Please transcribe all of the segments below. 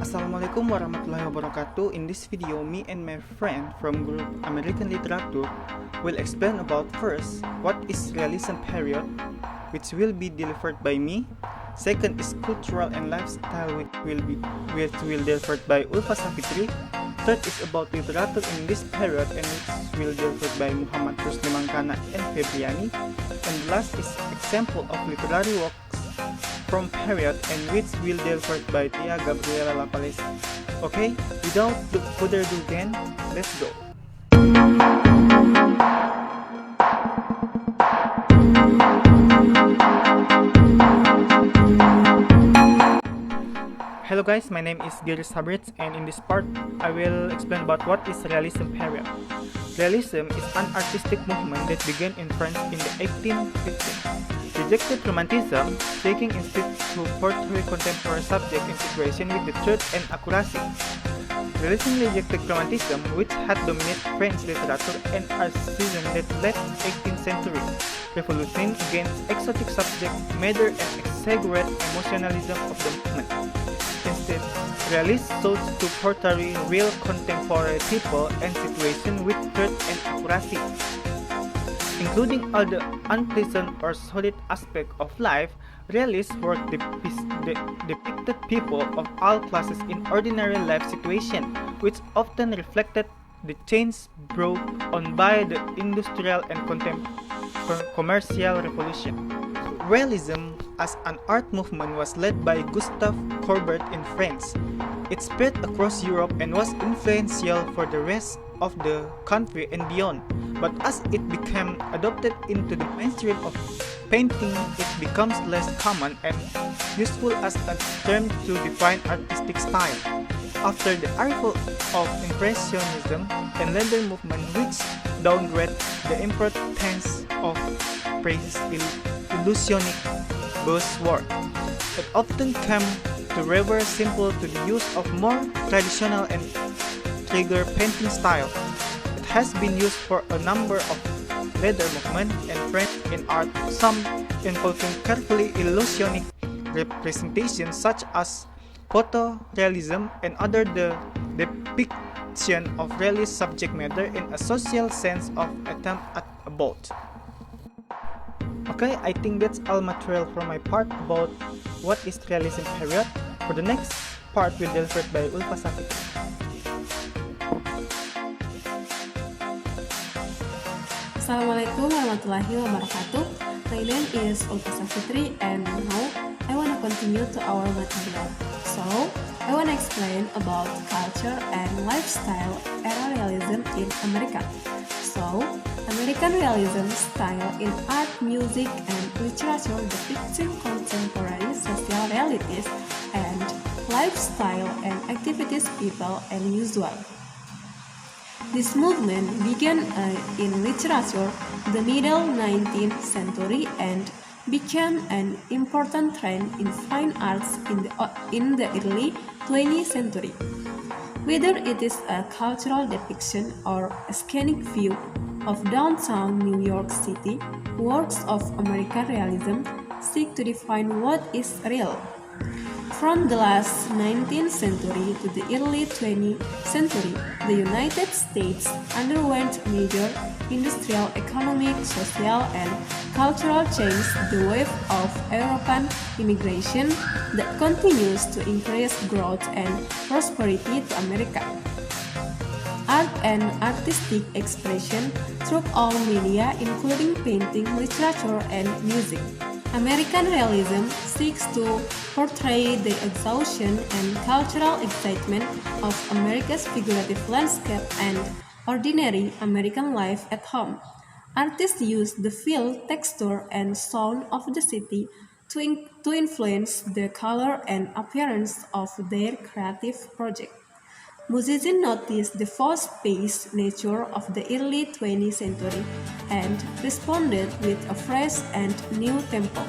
Assalamualaikum warahmatullahi wabarakatuh. In this video, me and my friend from group American Literature will explain about first, what is realism period, which will be delivered by me. Second is cultural and lifestyle, which will delivered by Ulfa Safitri. Third is about literature in this period, and which will delivered by Muhammad Rusli Mangkana and Febriani. And last is example of literary works from period, and which will delivered by Tia Gabriela Lapalesi. Okay, without further ado again, let's go. Hello guys, my name is Gary Sabritz, and in this part, I will explain about what is realism period. Realism is an artistic movement that began in France in the 1850s. Rejected romanticism, seeking instead to portray contemporary subject and situation with the truth and accuracy. Realism rejected romanticism, which had dominated French literature and artisan that led 18th century revolution against exotic subject matter and exaggerate emotionalism of the movement. Instead, realists sought to portray real contemporary people and situations with truth and accuracy. Including all the unpleasant or solid aspects of life, realist work depicted people of all classes in ordinary life situations, which often reflected the change brought on by the industrial and commercial revolution. Realism as an art movement was led by Gustave Courbet in France. It spread across Europe and was influential for the rest of the country and beyond. But as it became adopted into the mainstream of painting, it becomes less common and useful as a term to define artistic style. After the arrival of Impressionism and later movement, which downgrade the importance of praise illusionic buzzword, it often came to revert simple to the use of more traditional and trigger painting style. It has been used for a number of later movements and trends in art, some involving carefully illusionic representation such as photorealism, and other the depiction of realist subject matter in a social sense of attempt at about. Okay, I think that's all material from my part about what is realism period. For the next part will be delivered by Ulfa Safitri. Assalamualaikum warahmatullahi wabarakatuh. My name is Ulfa Safitri, and now I want to continue to our material. So, I want to explain about culture and lifestyle era realism in America. So, American realism style in art, music, and literature depicting contemporary social realities and lifestyle and activities people and usual. This movement began in literature the middle 19th century and became an important trend in fine arts in the early 20th century. Whether it is a cultural depiction or a scenic view of downtown New York City, works of American realism seek to define what is real. From the last 19th century to the early 20th century, the United States underwent major industrial, economic, social, and cultural change, the wave of European immigration that continues to increase growth and prosperity to America. Art and artistic expression through all media, including painting, literature, and music. American realism seeks to portray the exhaustion and cultural excitement of America's figurative landscape and ordinary American life at home. Artists use the feel, texture, and sound of the city to influence the color and appearance of their creative project. Musicians noticed the fast-paced nature of the early 20th century and responded with a fresh and new tempo.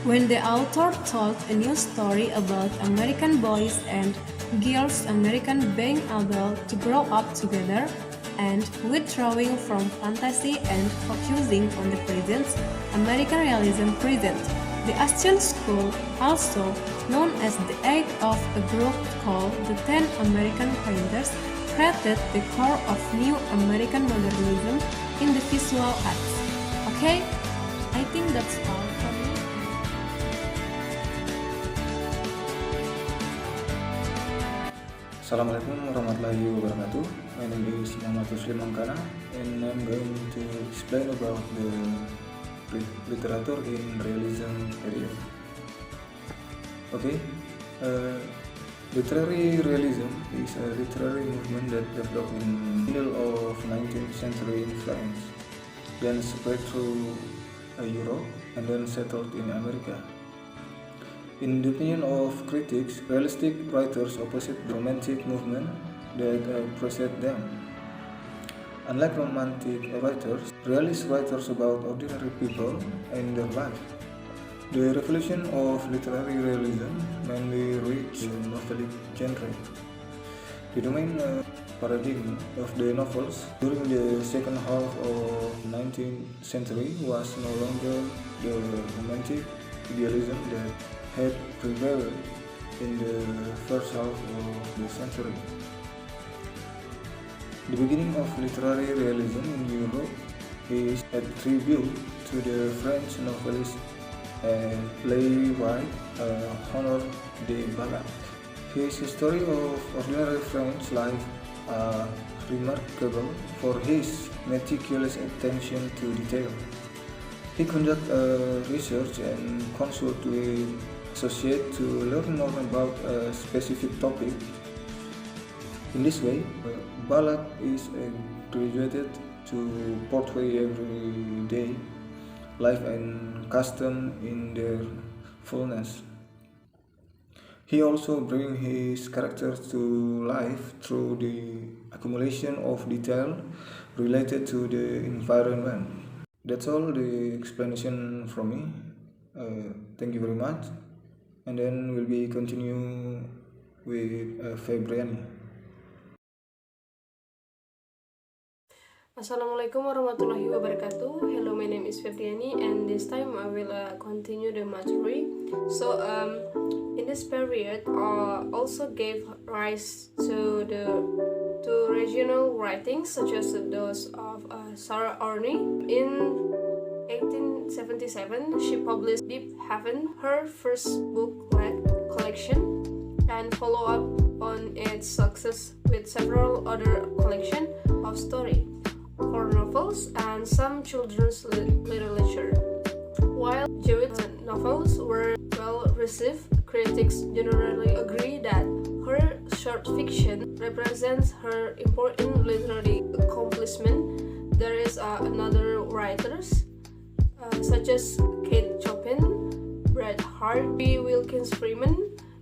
When the author told a new story about American boys and girls, American being able to grow up together, and withdrawing from fantasy and focusing on the present, American realism present. The Asian School, also known as the Eight of a group called the 10 American Painters, created the core of New American Modernism in the visual arts. Okay, I think that's all for me. Assalamualaikum warahmatullahi wabarakatuh. My name is Muhammad Ruslim Angkana, and I'm going to explain about the literature in realism period. Okay, literary realism is a literary movement that developed in the middle of 19th century in France, then spread through Europe, and then settled in America. In the opinion of critics, realistic writers opposite the romantic movement that preceded them. Unlike romantic writers, realist writers about ordinary people and their life. The revolution of literary realism mainly reached the novelic genre. The domain paradigm of the novels during the second half of 19th century was no longer the romantic idealism that had prevailed in the first half of the century. The beginning of literary realism in Europe is attributed to the French novelist and playwright Honoré de Balzac. His story of ordinary French life are remarkable for his meticulous attention to detail. He conducted research and consult with associates to learn more about a specific topic. In this way, Balzac is graduated to portray everyday life and custom in their fullness. He also brings his characters to life through the accumulation of detail related to the environment. That's all the explanation from me. Thank you very much. And then we'll be continue with Febriani. Assalamualaikum warahmatullahi wabarakatuh. Hello, my name is Febriani, and this time I will continue the material. So, in this period, also gave rise to regional writings such as those of Sarah Orne. In 1877, she published Deep Heaven, her first book-length collection, and follow up on its success with several other collections of stories, for novels, and some children's literature. While Jewish novels were well received, critics generally agree that her short fiction represents her important literary accomplishment. There is another writers such as Kate Chopin, Bret Harte, B. Wilkins Freeman,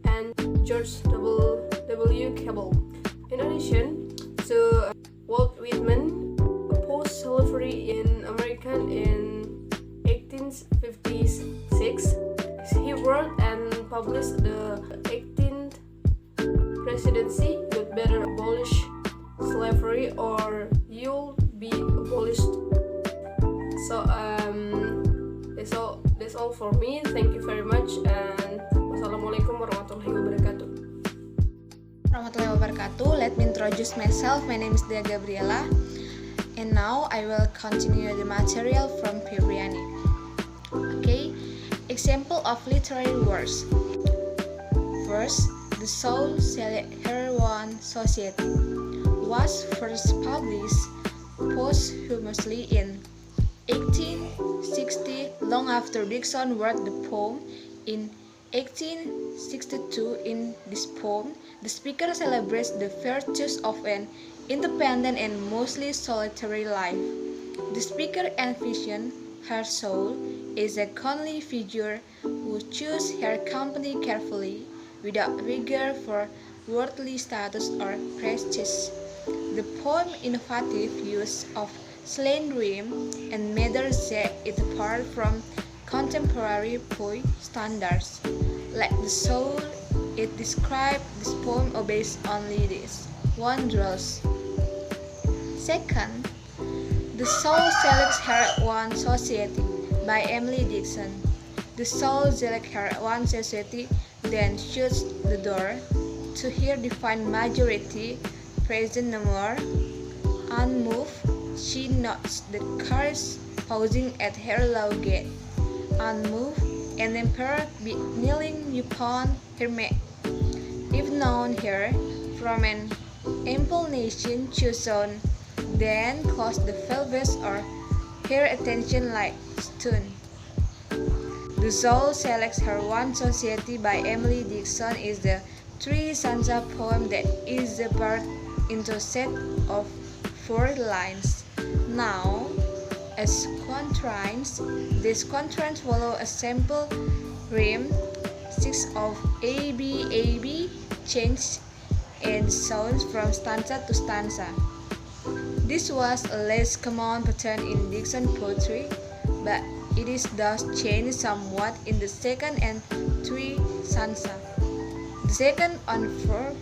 and George W. Cabell. In addition to Walt Whitman, slavery in America in 1856. He wrote and published the 18th Presidency, "You'd better abolish slavery or you'll be abolished." So that's all for me. Thank you very much, and wassalamualaikum warahmatullahi wabarakatuh. Warahmatullahi wabarakatuh. Let me introduce myself. My name is Dea Gabriela. And now I will continue the material from Febriani. Okay, example of literary works. First, The Soul Heroine Society was first published posthumously in 1860, long after Dixon wrote the poem. In 1862, in this poem, the speaker celebrates the virtues of an independent and mostly solitary life. The speaker envisioned her soul as a comely figure who chose her company carefully, without regard for worldly status or prestige. The poem's innovative use of slang rhyme and meter set it apart from contemporary poetry standards. Like the soul, it described this poem obeys only this one rules. Second, The Soul Selects Her One Society by Emily Dixon. The soul selects her one society, then shuts the door. To her divine majority, present no more. Unmoved, she notes the cars pausing at her low gate. Unmoved, an emperor be kneeling upon her mat. If known her from an ample nation chosen, then close the velvet or her attention like stone. The Soul selects her one society by Emily Dickinson is the Three Sansa poem that is divided into a set of 4 lines. Now, as quatrains, these quatrains follow a simple rhyme, 6 of A-B, changed in sounds from stanza to stanza. This was a less common pattern in Dickinson poetry, but it is thus changed somewhat in the second and third stanza. The second and fourth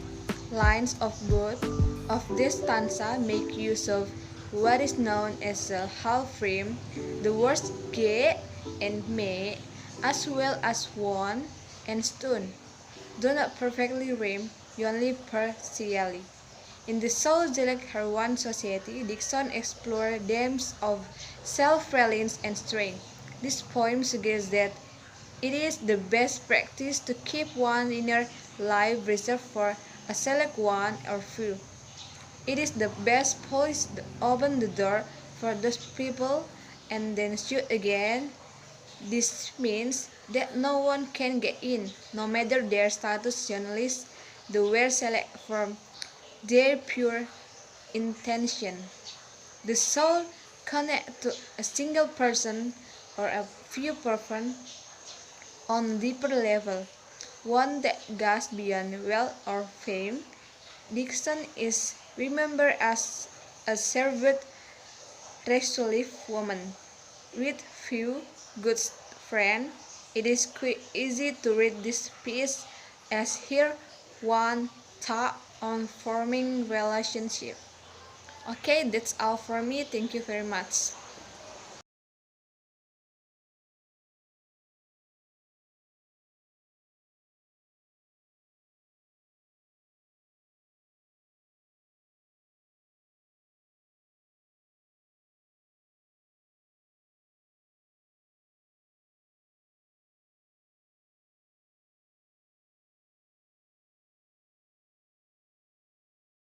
lines of both of this stanza make use of what is known as a half rhyme, the words ge and me, as well as one and stone, do not perfectly rhyme, only partially. In the Soul Select Her One Society, Dickinson explored themes of self-reliance and strength. This poem suggests that it is the best practice to keep one's inner life reserved for a select one or few. It is the best policy to open the door for those people and then shut again. This means that no one can get in, no matter their status journalist, they were select from their pure intention. The soul connects to a single person or a few persons on a deeper level, one that goes beyond wealth or fame. Dickinson is remembered as a servant, resolute woman with few good friends. It is quite easy to read this piece as here one thought on forming relationship. Okay, that's all for me. Thank you very much.